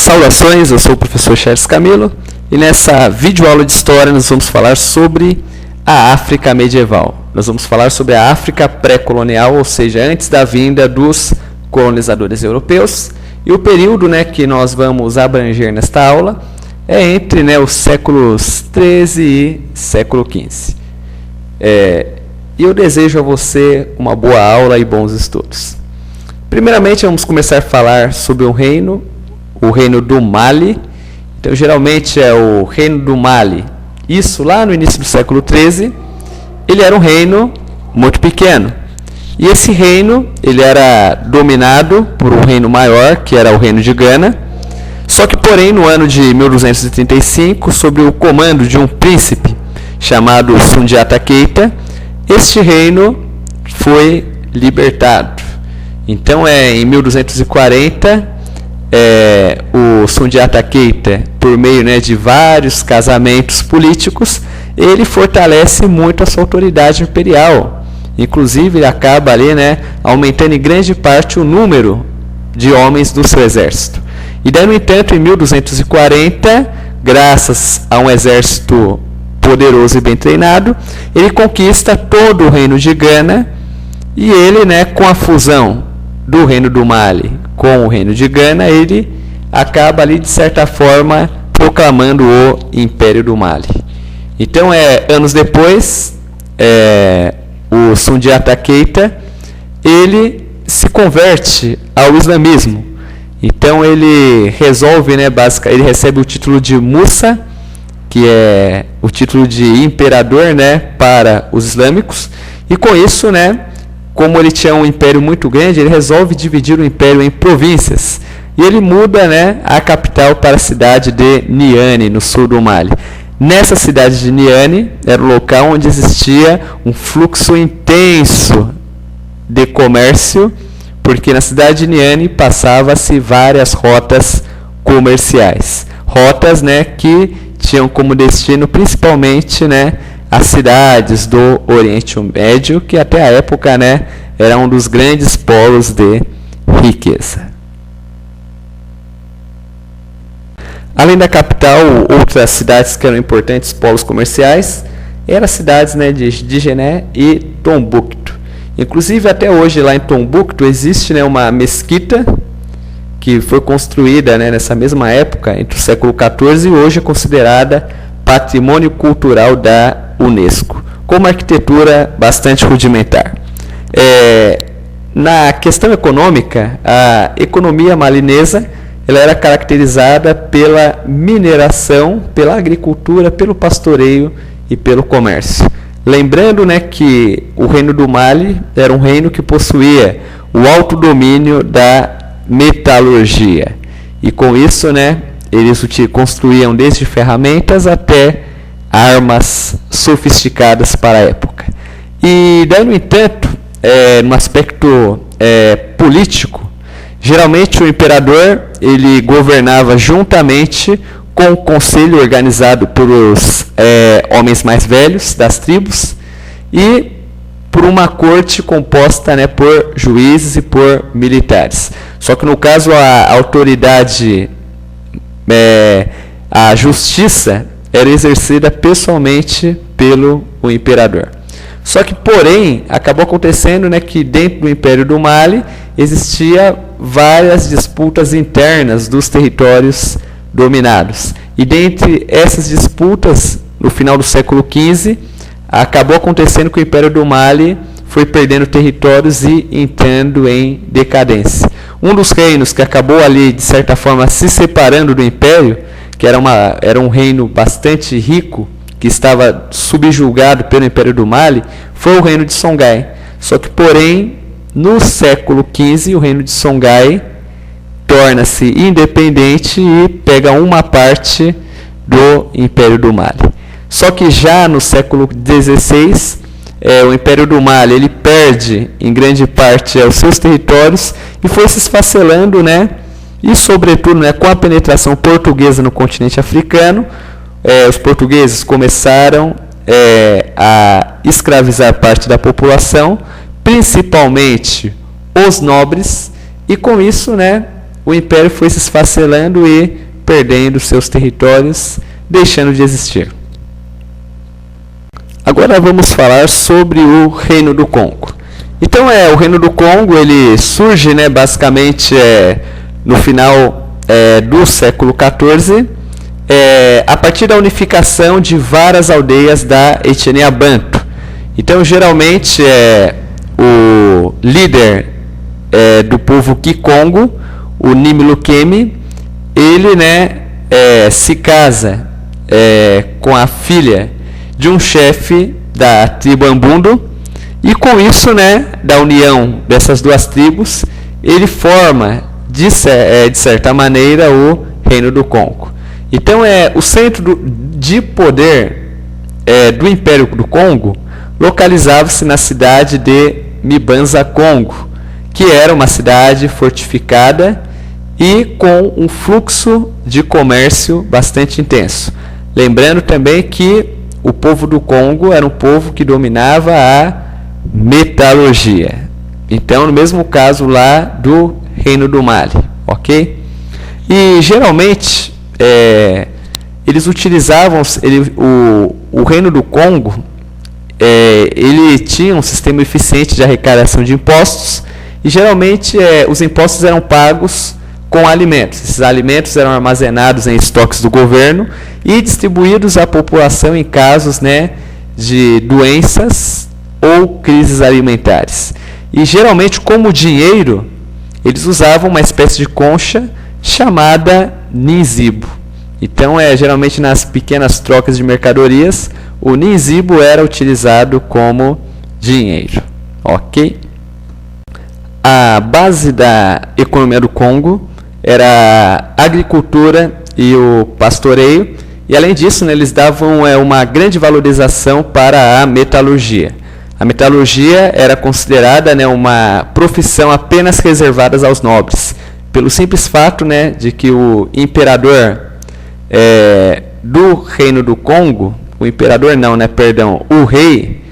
Saudações, eu sou o professor Charles Camilo e nessa videoaula de história nós vamos falar sobre a África medieval. Nós vamos falar sobre a África pré-colonial, ou seja, antes da vinda dos colonizadores europeus. E o período que nós vamos abranger nesta aula é entre os séculos XIII e século XV. E eu desejo a você uma boa aula e bons estudos. Primeiramente, vamos começar a falar sobre o reino do Mali. Então, geralmente é o reino do Mali. Isso lá no início do século XIII, ele era um reino muito pequeno. E esse reino, ele era dominado por um reino maior, que era o reino de Gana. Só que, porém, no ano de 1235, sob o comando de um príncipe chamado Sundiata Keita, este reino foi libertado. Então, em 1240, o Sundiata Keita, por meio de vários casamentos políticos, ele fortalece muito a sua autoridade imperial. Inclusive, ele acaba ali, aumentando em grande parte o número de homens do seu exército. E daí, no entanto, em 1240, graças a um exército poderoso e bem treinado, ele conquista todo o reino de Gana, e ele, com a fusão do reino do Mali com o reino de Gana, ele acaba ali, de certa forma, proclamando o Império do Mali. Então, anos depois, o Sundiata Keita, ele se converte ao islamismo. Então, ele resolve, ele recebe o título de Musa, que é o título de imperador, para os islâmicos, e com isso, como ele tinha um império muito grande, ele resolve dividir o império em províncias. E ele muda a capital para a cidade de Niani, no sul do Mali. Nessa cidade de Niani, era o local onde existia um fluxo intenso de comércio, porque na cidade de Niani passava-se várias rotas comerciais. Rotas que tinham como destino principalmente as cidades do Oriente Médio, que até a época era um dos grandes polos de riqueza. Além da capital, outras cidades que eram importantes polos comerciais eram as cidades de Djenné e Tombouctou. Inclusive, até hoje, lá em Tombouctou, existe uma mesquita que foi construída nessa mesma época, entre o século XIV, e hoje é considerada patrimônio cultural da Unesco, com uma arquitetura bastante rudimentar. Na questão econômica, a economia malinesa ela era caracterizada pela mineração, pela agricultura, pelo pastoreio e pelo comércio. Lembrando que o reino do Mali era um reino que possuía o alto domínio da metalurgia. E com isso, eles construíam desde ferramentas até armas sofisticadas para a época. E daí, no entanto, no aspecto político, geralmente o imperador ele governava juntamente com o conselho organizado pelos homens mais velhos das tribos e por uma corte composta por juízes e por militares. Só que no caso a autoridade, a justiça, era exercida pessoalmente pelo imperador. Só que, porém, acabou acontecendo que dentro do Império do Mali existia várias disputas internas dos territórios dominados. E dentre essas disputas, no final do século XV, acabou acontecendo que o Império do Mali foi perdendo territórios e entrando em decadência. Um dos reinos que acabou ali, de certa forma, se separando do Império, que era um reino bastante rico, que estava subjugado pelo Império do Mali, foi o reino de Songhai. Só que, porém, no século XV, o reino de Songhai torna-se independente e pega uma parte do Império do Mali. Só que já no século XVI, o Império do Mali ele perde em grande parte os seus territórios e foi se esfacelando, e sobretudo com a penetração portuguesa no continente africano, os portugueses começaram a escravizar parte da população, principalmente os nobres, e com isso o império foi se esfacelando e perdendo seus territórios, deixando de existir. Agora vamos falar sobre o Reino do Congo. Então, o Reino do Congo ele surge, basicamente no final do século XIV, a partir da unificação de várias aldeias da etnia Banto. Então, geralmente, o líder do povo Kikongo, o Nimilukemi, ele se casa com a filha de um chefe da tribo Ambundo, e com isso, da união dessas duas tribos, ele forma, de certa maneira, o Reino do Congo. Então, o centro de poder do Império do Congo localizava-se na cidade de Mbanza-Congo, que era uma cidade fortificada e com um fluxo de comércio bastante intenso. Lembrando também que o povo do Congo era um povo que dominava a metalurgia. Então, no mesmo caso lá do Reino do Mali, ok? E geralmente eles utilizavam o Reino do Congo. Ele tinha um sistema eficiente de arrecadação de impostos e geralmente os impostos eram pagos com alimentos. Esses alimentos eram armazenados em estoques do governo e distribuídos à população em casos de doenças ou crises alimentares. E geralmente, como dinheiro, eles usavam uma espécie de concha chamada ninzibo. Então, geralmente nas pequenas trocas de mercadorias, o ninzibo era utilizado como dinheiro. Ok? A base da economia do Congo era a agricultura e o pastoreio, e além disso, eles davam uma grande valorização para a metalurgia. A metalurgia era considerada uma profissão apenas reservada aos nobres, pelo simples fato de que o imperador do Reino do Congo, o imperador não, perdão, o rei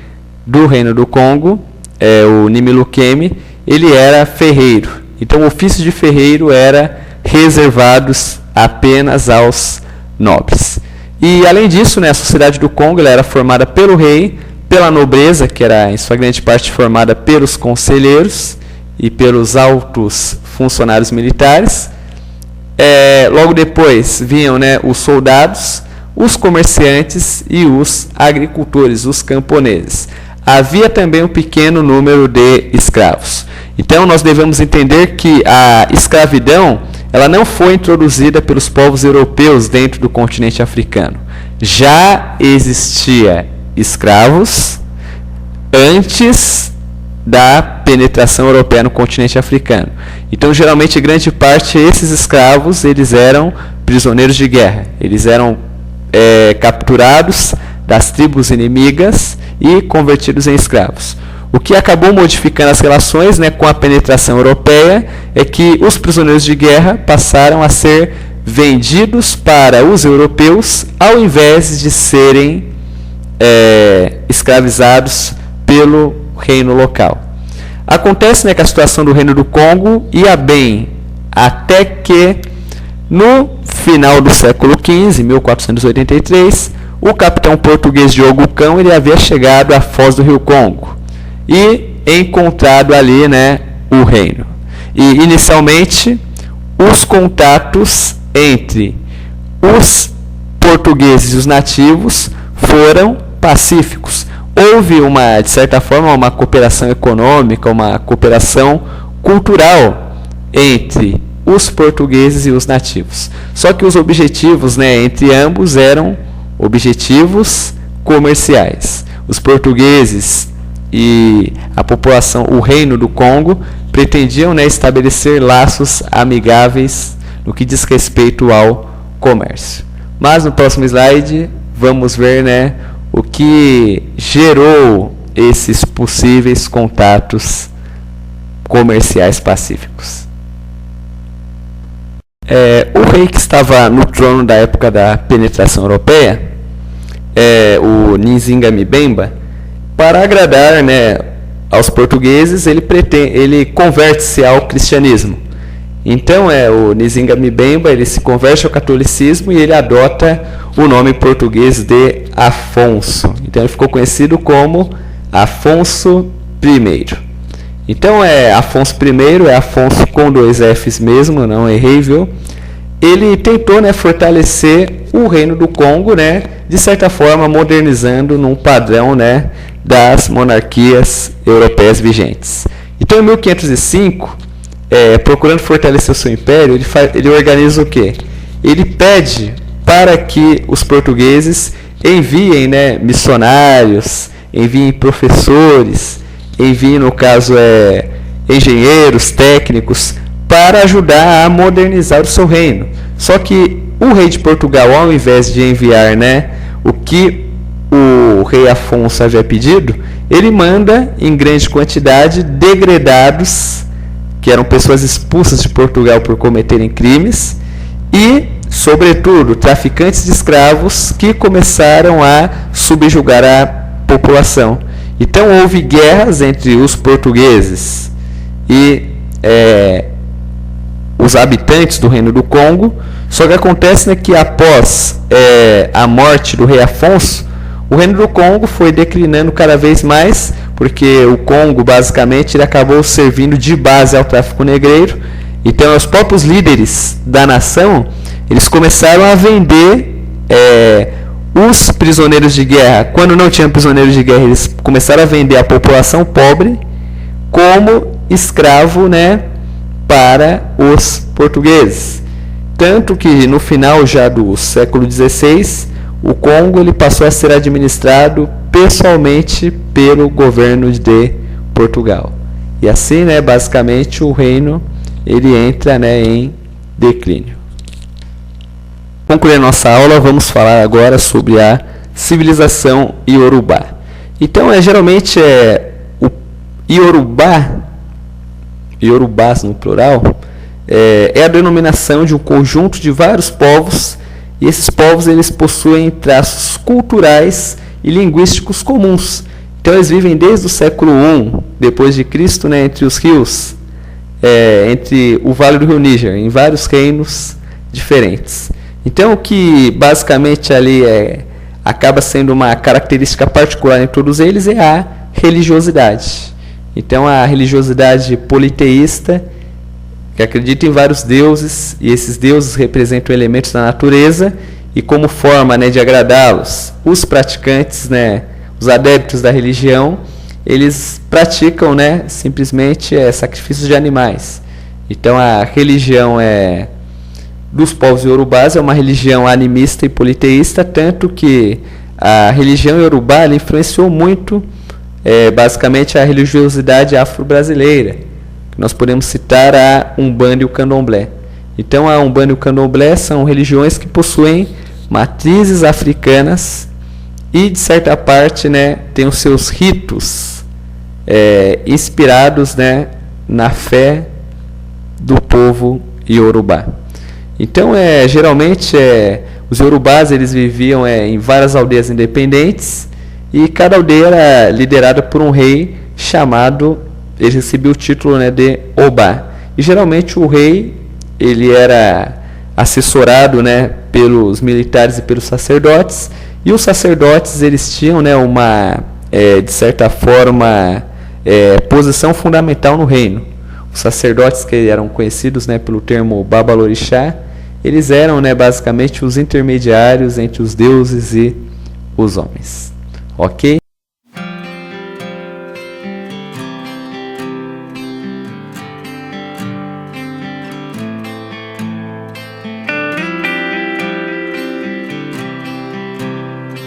do Reino do Congo, o Nimilukemi, ele era ferreiro. Então, o ofício de ferreiro era reservado apenas aos nobres. E, além disso, a sociedade do Congo ela era formada pelo rei, pela nobreza, que era em sua grande parte formada pelos conselheiros e pelos altos funcionários militares. Logo depois vinham os soldados, os comerciantes e os agricultores, os camponeses. Havia também um pequeno número de escravos. Então, nós devemos entender que a escravidão ela não foi introduzida pelos povos europeus dentro do continente africano. Já existia escravos antes da penetração europeia no continente africano. Então, geralmente, grande parte desses escravos eles eram prisioneiros de guerra. Eles eram capturados das tribos inimigas e convertidos em escravos. O que acabou modificando as relações com a penetração europeia é que os prisioneiros de guerra passaram a ser vendidos para os europeus ao invés de serem escravizados pelo reino local. Acontece que a situação do Reino do Congo ia bem até que no final do século XV, 1483, o capitão português Diogo Cão ele havia chegado à foz do rio Congo e encontrado ali o reino. E inicialmente os contatos entre os portugueses e os nativos foram pacíficos. Houve de certa forma, uma cooperação econômica, uma cooperação cultural entre os portugueses e os nativos. Só que os objetivos entre ambos eram objetivos comerciais. Os portugueses e a população, o Reino do Congo, pretendiam estabelecer laços amigáveis no que diz respeito ao comércio. Mas no próximo slide vamos ver o que gerou esses possíveis contatos comerciais pacíficos. O rei que estava no trono da época da penetração europeia, o Nzinga Mbemba, para agradar aos portugueses, ele converte-se ao cristianismo. Então o Nzinga Mbemba, ele se converte ao catolicismo e ele adota o nome português de Afonso. Então ele ficou conhecido como Afonso I. Então Afonso I, é Afonso com 2 Fs mesmo, não errei, viu? Ele tentou, né, fortalecer o reino do Congo, né, de certa forma modernizando num padrão, né, das monarquias europeias vigentes. Então em 1505, procurando fortalecer o seu império, ele organiza o quê? Ele pede para que os portugueses enviem, né, missionários, enviem professores, enviem, no caso, engenheiros, técnicos, para ajudar a modernizar o seu reino. Só que o rei de Portugal, ao invés de enviar, né, o que o rei Afonso havia pedido, ele manda em grande quantidade degredados, que eram pessoas expulsas de Portugal por cometerem crimes, e, sobretudo, traficantes de escravos que começaram a subjugar a população. Então houve guerras entre os portugueses e os habitantes do Reino do Congo. Só que acontece, né, que após a morte do rei Afonso, o Reino do Congo foi declinando cada vez mais, porque o Congo basicamente ele acabou servindo de base ao tráfico negreiro. Então os próprios líderes da nação, eles começaram a vender os prisioneiros de guerra. Quando não tinham prisioneiros de guerra, eles começaram a vender a população pobre como escravo, né, para os portugueses. Tanto que no final já do século XVI, o Congo ele passou a ser administrado pessoalmente pelo governo de Portugal. E assim, né, basicamente o reino ele entra, né, em declínio. Concluindo nossa aula, vamos falar agora sobre a civilização Iorubá. Então, geralmente o Iorubá, Iorubás no plural, é a denominação de um conjunto de vários povos, e esses povos eles possuem traços culturais e linguísticos comuns. Então, eles vivem desde o século I depois de Cristo, né, entre os rios, entre o Vale do Rio Níger, em vários reinos diferentes. Então, o que basicamente ali acaba sendo uma característica particular em todos eles é a religiosidade. Então, a religiosidade politeísta, que acredita em vários deuses, e esses deuses representam elementos da natureza, e como forma, né, de agradá-los, os praticantes, né, os adeptos da religião, eles praticam, né, simplesmente sacrifícios de animais. Então, a religião dos povos iorubás é uma religião animista e politeísta, tanto que a religião iorubá ela influenciou muito, basicamente, a religiosidade afro-brasileira. Nós podemos citar a Umbanda e o Candomblé. Então, a Umbanda e o Candomblé são religiões que possuem matrizes africanas e, de certa parte, né, têm os seus ritos inspirados, né, na fé do povo iorubá. Então, geralmente, os iorubás eles viviam em várias aldeias independentes, e cada aldeia era liderada por um rei chamado, ele recebia o título, né, de Obá. E geralmente o rei ele era assessorado, né, pelos militares e pelos sacerdotes, e os sacerdotes eles tinham, né, uma, de certa forma, posição fundamental no reino. Os sacerdotes, que eram conhecidos, né, pelo termo Babalorixá, eles eram, né, basicamente os intermediários entre os deuses e os homens. Ok?